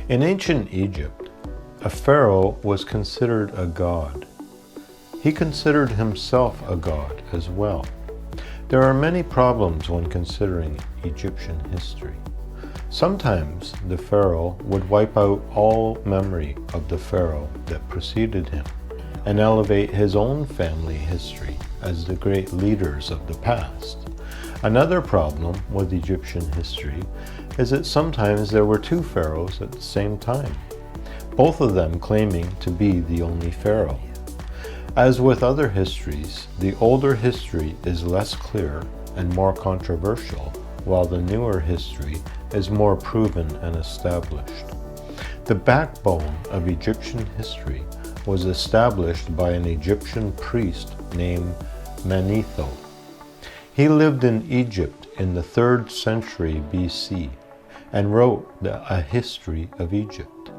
In ancient Egypt, a pharaoh was considered a god. He considered himself a god as well. There are many problems when considering Egyptian history. Sometimes the pharaoh would wipe out all memory of the pharaoh that preceded him and elevate his own family history as the great leaders of the past. Another problem with Egyptian history is that sometimes there were two pharaohs at the same time, both of them claiming to be the only pharaoh. As with other histories, the older history is less clear and more controversial, while the newer history is more proven and established. The backbone of Egyptian history was established by an Egyptian priest named Manetho. He lived in Egypt in the 3rd century BC and wrote a history of Egypt.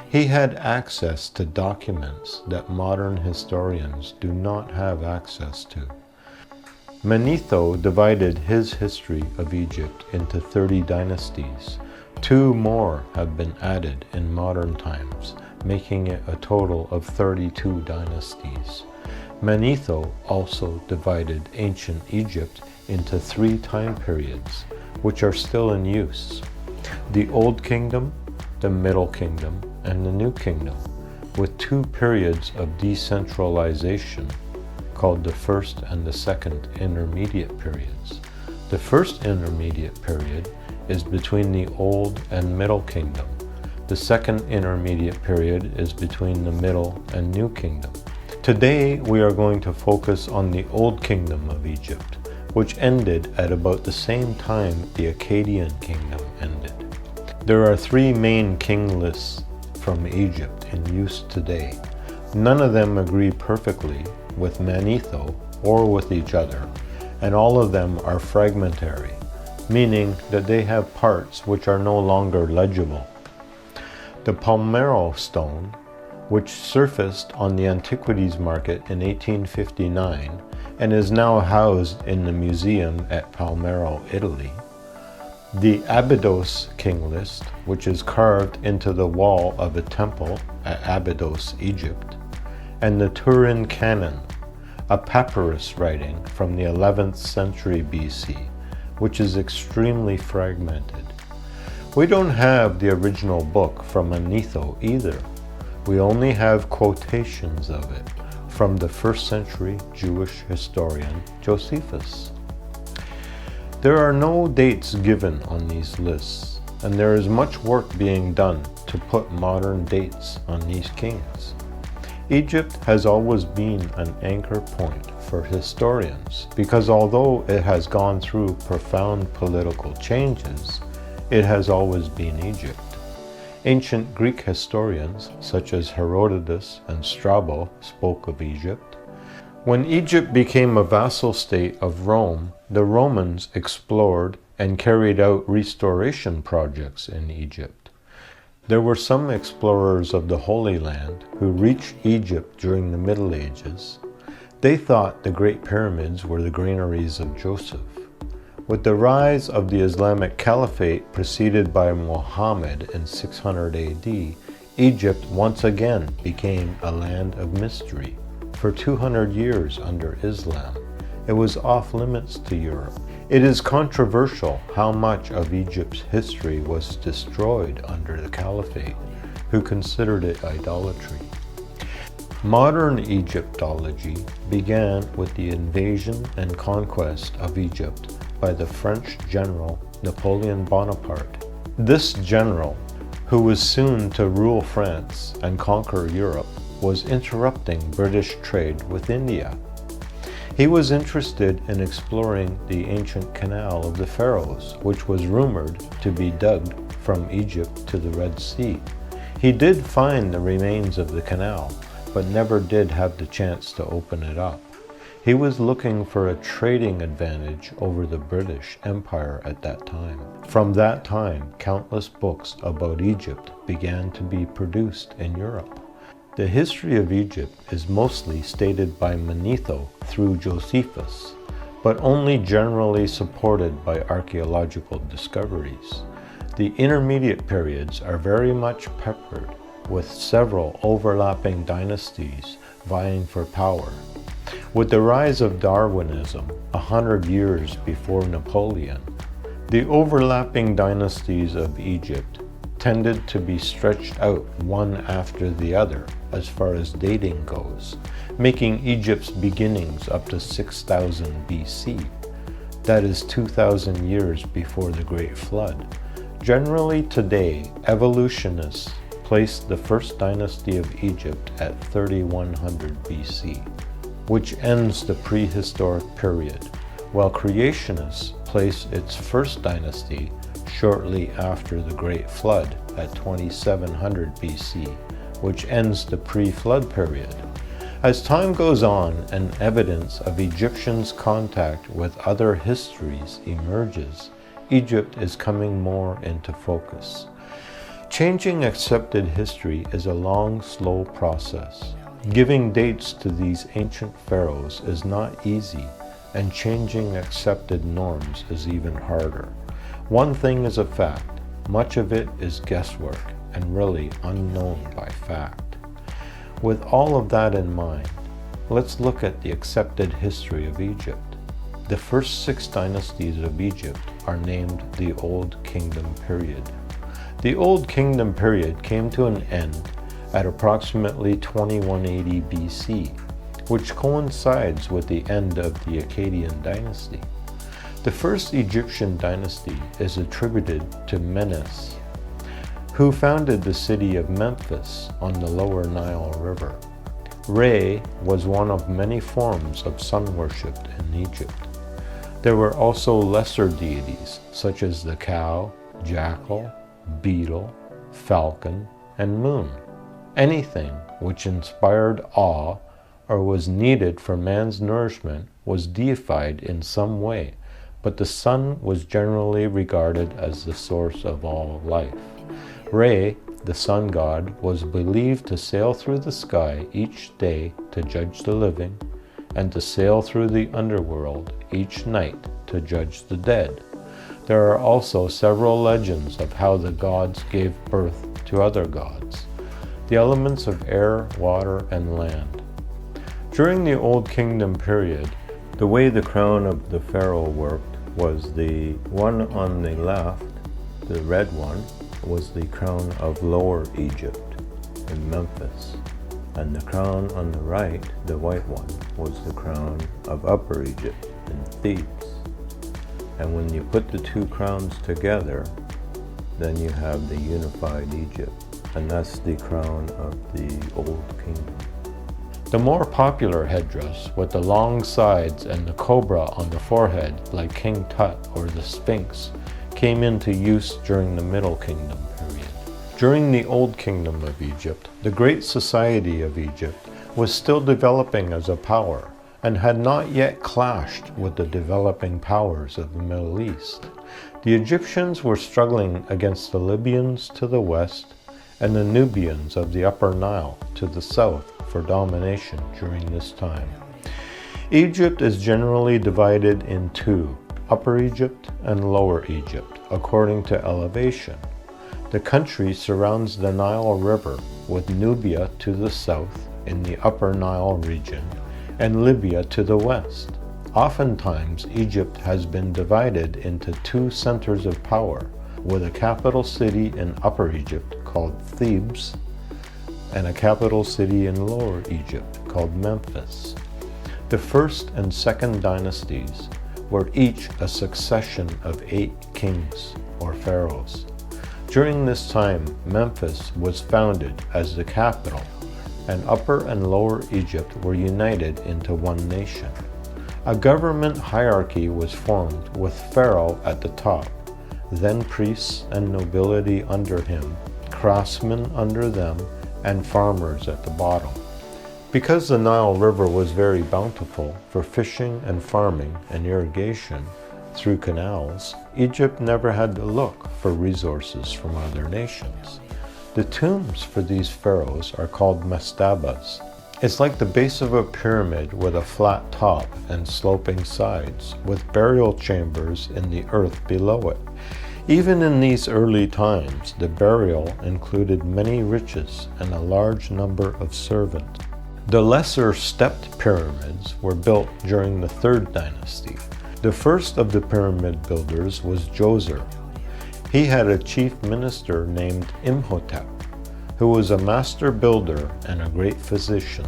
He had access to documents that modern historians do not have access to. Manetho divided his history of Egypt into 30 dynasties. 2 more have been added in modern times, making it a total of 32 dynasties. Manetho also divided ancient Egypt into 3 time periods, which are still in use: the Old Kingdom, the Middle Kingdom, and the New Kingdom, with 2 periods of decentralization called the First and the Second Intermediate periods. The First Intermediate period is between the Old and Middle Kingdom. The Second Intermediate period is between the Middle and New Kingdom. Today we are going to focus on the Old Kingdom of Egypt, which ended at about the same time the Akkadian Kingdom ended. There are 3 main king lists from Egypt in use today. None of them agree perfectly with Manetho or with each other, and all of them are fragmentary, meaning that they have parts which are no longer legible. The Palmero stone, which surfaced on the antiquities market in 1859 and is now housed in the museum at Palmero, Italy. The Abydos king list, which is carved into the wall of a temple at Abydos, Egypt, and the Turin Canon, a papyrus writing from the 11th century BC, which is extremely fragmented. We don't have the original book from Manetho either. We only have quotations of it from the 1st century Jewish historian Josephus. There are no dates given on these lists, and there is much work being done to put modern dates on these kings. Egypt has always been an anchor point for historians because although it has gone through profound political changes, it has always been Egypt. Ancient Greek historians such as Herodotus and Strabo spoke of Egypt. When Egypt became a vassal state of Rome, the Romans explored and carried out restoration projects in Egypt. There were some explorers of the Holy Land who reached Egypt during the Middle Ages. They thought the Great Pyramids were the granaries of Joseph. With the rise of the Islamic Caliphate preceded by Muhammad in 600 AD, Egypt once again became a land of mystery. For 200 years under Islam, it was off limits to Europe. It is controversial how much of Egypt's history was destroyed under the Caliphate, who considered it idolatry. Modern Egyptology began with the invasion and conquest of Egypt by the French general Napoleon Bonaparte. This general, who was soon to rule France and conquer Europe, was interrupting British trade with India. He was interested in exploring the ancient canal of the Pharaohs, which was rumored to be dug from Egypt to the Red Sea. He did find the remains of the canal, but never did have the chance to open it up. He was looking for a trading advantage over the British Empire at that time. From that time, countless books about Egypt began to be produced in Europe. The history of Egypt is mostly stated by Manetho through Josephus, but only generally supported by archaeological discoveries. The intermediate periods are very much peppered with several overlapping dynasties vying for power. With the rise of Darwinism 100 years before Napoleon, the overlapping dynasties of Egypt tended to be stretched out one after the other as far as dating goes, making Egypt's beginnings up to 6000 BC. That is 2000 years before the Great Flood. Generally today, evolutionists place the first dynasty of Egypt at 3100 BC, which ends the prehistoric period, while creationists place its first dynasty shortly after the Great Flood at 2700 BC, which ends the pre-flood period. As time goes on and evidence of Egyptians' contact with other histories emerges, Egypt is coming more into focus. Changing accepted history is a long, slow process. Giving dates to these ancient pharaohs is not easy, and changing accepted norms is even harder. One thing is a fact, much of it is guesswork and really unknown by fact. With all of that in mind, let's look at the accepted history of Egypt. The first 6 dynasties of Egypt are named the Old Kingdom period. The Old Kingdom period came to an end at approximately 2180 BC, which coincides with the end of the Akkadian dynasty. The first Egyptian dynasty is attributed to Manetho, who founded the city of Memphis on the lower Nile River. Re was one of many forms of sun worship in Egypt. There were also lesser deities such as the cow, jackal, beetle, falcon, and moon. Anything which inspired awe or was needed for man's nourishment was deified in some way, but the sun was generally regarded as the source of all life. Re, the sun god, was believed to sail through the sky each day to judge the living, and to sail through the underworld each night to judge the dead. There are also several legends of how the gods gave birth to other gods, the elements of air, water, and land. During the Old Kingdom period, the way the crown of the pharaoh worked was the one on the left, the red one, was the crown of Lower Egypt in Memphis, and the crown on the right, the white one, was the crown of Upper Egypt in Thebes. And when you put the two crowns together, then you have the unified Egypt, and that's the crown of the Old Kingdom. The more popular headdress with the long sides and the cobra on the forehead, like King Tut or the Sphinx, came into use during the Middle Kingdom period. During the Old Kingdom of Egypt, the Great Society of Egypt was still developing as a power and had not yet clashed with the developing powers of the Middle East. The Egyptians were struggling against the Libyans to the west and the Nubians of the Upper Nile to the south for domination during this time. Egypt is generally divided in two, Upper Egypt and Lower Egypt, according to elevation. The country surrounds the Nile River, with Nubia to the south in the Upper Nile region and Libya to the west. Oftentimes, Egypt has been divided into two centers of power, with a capital city in Upper Egypt called Thebes and a capital city in Lower Egypt called Memphis. The first and second dynasties were each a succession of 8 kings or pharaohs. During this time, Memphis was founded as the capital, and Upper and Lower Egypt were united into one nation. A government hierarchy was formed with Pharaoh at the top, then priests and nobility under him, craftsmen under them, and farmers at the bottom. Because the Nile River was very bountiful for fishing and farming and irrigation through canals, Egypt never had to look for resources from other nations. The tombs for these pharaohs are called mastabas. It's like the base of a pyramid with a flat top and sloping sides, with burial chambers in the earth below it. Even in these early times, the burial included many riches and a large number of servants. The lesser stepped pyramids were built during the Third Dynasty. The first of the pyramid builders was Djoser. He had a chief minister named Imhotep, who was a master builder and a great physician.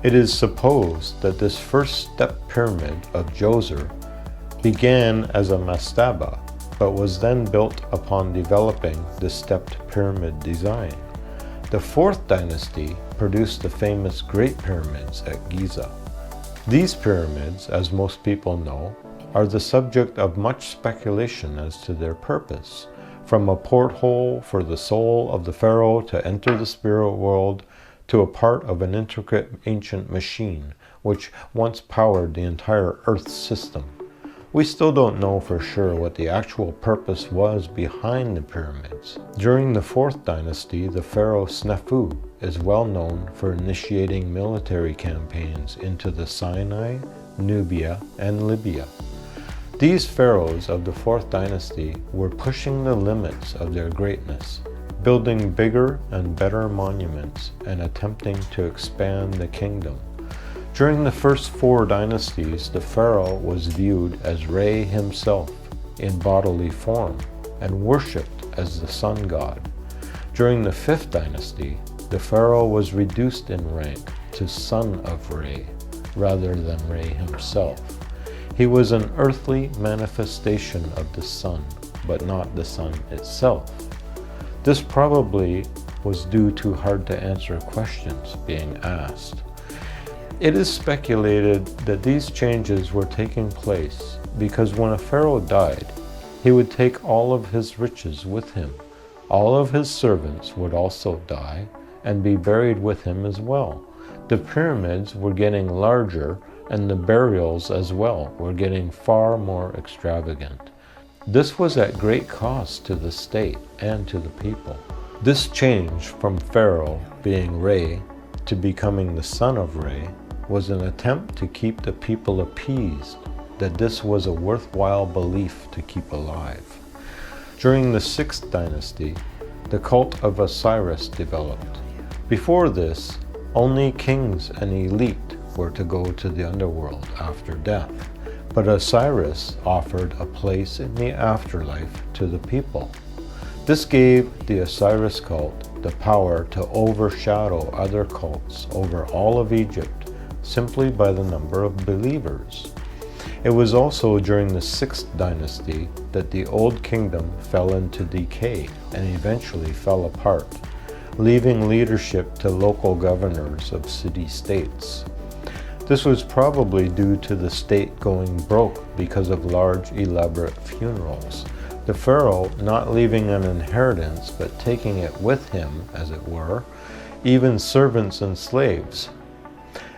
It is supposed that this first step pyramid of Djoser began as a mastaba, but was then built upon developing the stepped pyramid design. The Fourth Dynasty produced the famous Great Pyramids at Giza. These pyramids, as most people know, are the subject of much speculation as to their purpose, from a porthole for the soul of the pharaoh to enter the spirit world, to a part of an intricate ancient machine which once powered the entire Earth system. We still don't know for sure what the actual purpose was behind the pyramids. During the Fourth Dynasty, the pharaoh Snefu is well known for initiating military campaigns into the Sinai, Nubia, and Libya. These pharaohs of the Fourth Dynasty were pushing the limits of their greatness, building bigger and better monuments and attempting to expand the kingdom. During the first four dynasties, the pharaoh was viewed as Re himself in bodily form and worshipped as the sun god. During the Fifth Dynasty, the pharaoh was reduced in rank to son of Re rather than Re himself. He was an earthly manifestation of the sun, but not the sun itself. This probably was due to hard-to-answer questions being asked. It is speculated that these changes were taking place because when a pharaoh died, he would take all of his riches with him. All of his servants would also die and be buried with him as well. The pyramids were getting larger and the burials as well were getting far more extravagant. This was at great cost to the state and to the people. This change from Pharaoh being Re to becoming the son of Re was an attempt to keep the people appeased that this was a worthwhile belief to keep alive. During the Sixth Dynasty, the cult of Osiris developed. Before this, only kings and elite were to go to the underworld after death, but Osiris offered a place in the afterlife to the people. This gave the Osiris cult the power to overshadow other cults over all of Egypt simply by the number of believers. It was also during the Sixth Dynasty that the Old Kingdom fell into decay and eventually fell apart, leaving leadership to local governors of city-states. This was probably due to the state going broke because of large, elaborate funerals. The pharaoh not leaving an inheritance but taking it with him, as it were, even servants and slaves.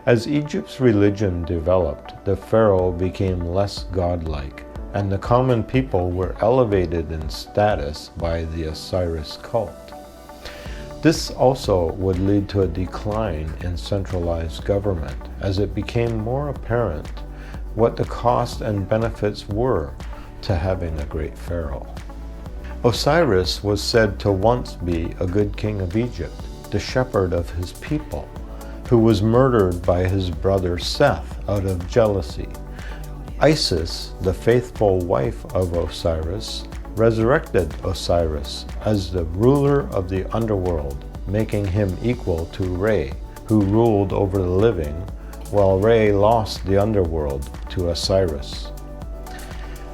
As Egypt's religion developed, the pharaoh became less godlike, and the common people were elevated in status by the Osiris cult. This also would lead to a decline in centralized government, as it became more apparent what the costs and benefits were to having a great pharaoh. Osiris was said to once be a good king of Egypt, the shepherd of his people, who was murdered by his brother Seth out of jealousy. Isis, the faithful wife of Osiris, resurrected Osiris as the ruler of the underworld, making him equal to Re, who ruled over the living, while Re lost the underworld to Osiris.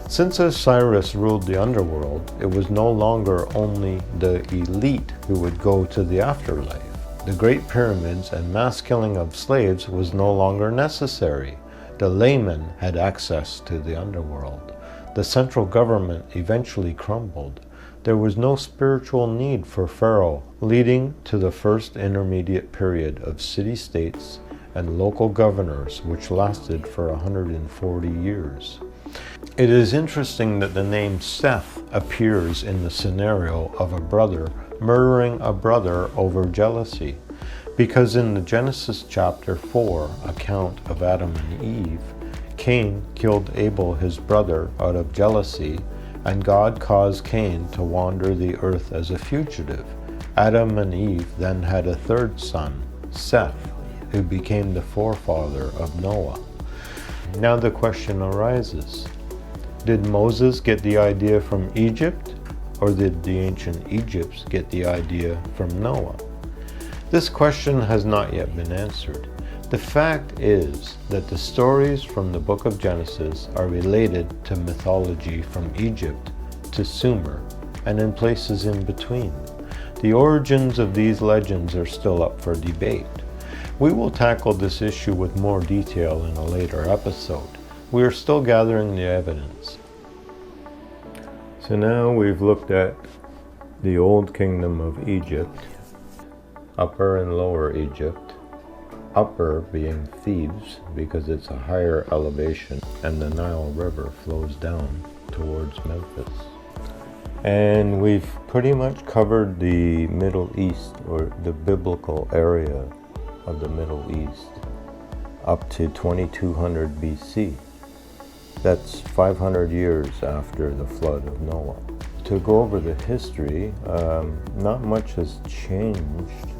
Since Osiris ruled the underworld, it was no longer only the elite who would go to the afterlife. The Great Pyramids and mass killing of slaves was no longer necessary. The laymen had access to the underworld. The central government eventually crumbled. There was no spiritual need for Pharaoh, leading to the first intermediate period of city-states and local governors, which lasted for 140 years. It is interesting that the name Seth appears in the scenario of a brother murdering a brother over jealousy, because in the Genesis chapter 4 account of Adam and Eve, Cain killed Abel his brother out of jealousy, and God caused Cain to wander the earth as a fugitive. Adam and Eve then had a third son, Seth, who became the forefather of Noah. Now the question arises, did Moses get the idea from Egypt, or did the ancient Egyptians get the idea from Noah? This question has not yet been answered. The fact is that the stories from the book of Genesis are related to mythology from Egypt to Sumer and in places in between. The origins of these legends are still up for debate. We will tackle this issue with more detail in a later episode. We are still gathering the evidence. So now we've looked at the Old Kingdom of Egypt, Upper and Lower Egypt. Upper being Thebes because it's a higher elevation and the Nile River flows down towards Memphis. And we've pretty much covered the Middle East, or the biblical area of the Middle East, up to 2200 BC. That's 500 years after the flood of Noah. To go over the history, not much has changed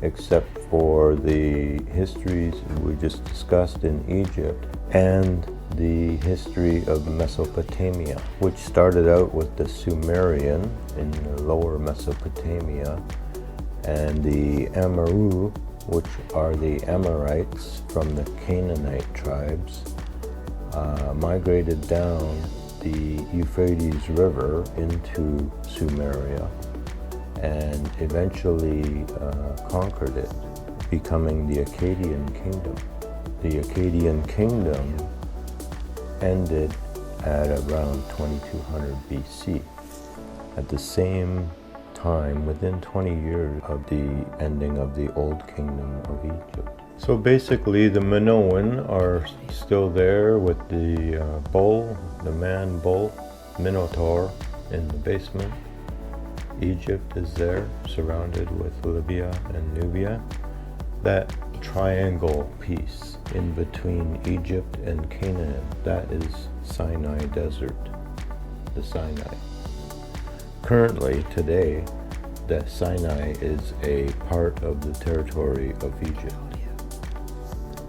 except for the histories we just discussed in Egypt and the history of Mesopotamia, which started out with the Sumerian in the lower Mesopotamia, and the Amorru, which are the Amorites from the Canaanite tribes, migrated down the Euphrates River into Sumeria and eventually conquered it, becoming the Akkadian Kingdom. The Akkadian Kingdom ended at around 2200 BC. At the same time, within 20 years of the ending of the Old Kingdom of Egypt. So basically the Minoan are still there with the bull, the man bull, Minotaur in the basement. Egypt is there, surrounded with Libya and Nubia. That triangle piece in between Egypt and Canaan, that is Sinai Desert, the Sinai. Currently, today, the Sinai is a part of the territory of Egypt.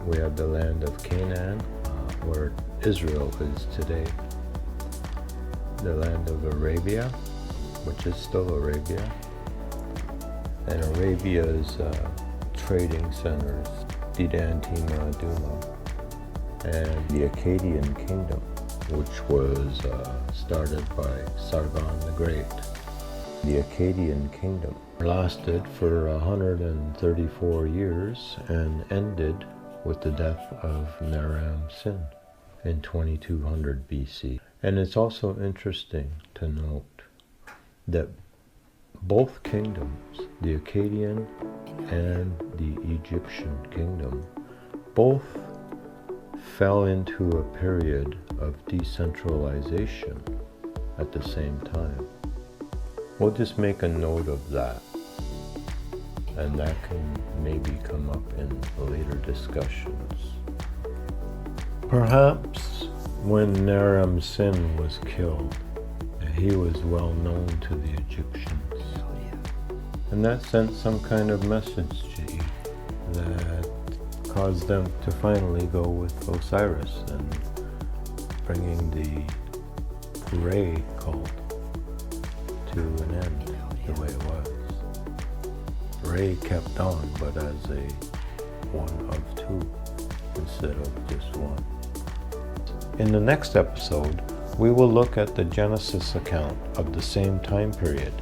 We have the land of Canaan, where Israel is today. The land of Arabia, which is still Arabia, and Arabia's trading centers, Dedan, Tima, Duma, and the Akkadian Kingdom, which was started by Sargon the Great. The Akkadian Kingdom lasted for 134 years and ended with the death of Naram-Sin in 2200 BC. And it's also interesting to note that both kingdoms, the Akkadian and the Egyptian kingdom, both fell into a period of decentralization at the same time. We'll just make a note of that, and that can maybe come up in later discussions. Perhaps when Naram-Sin was killed, he was well known to the Egyptians. And that sent some kind of message to Eve that caused them to finally go with Osiris and bringing the Re cult to an end the way it was. Re kept on, but as a one of two instead of just one. In the next episode, we will look at the Genesis account of the same time period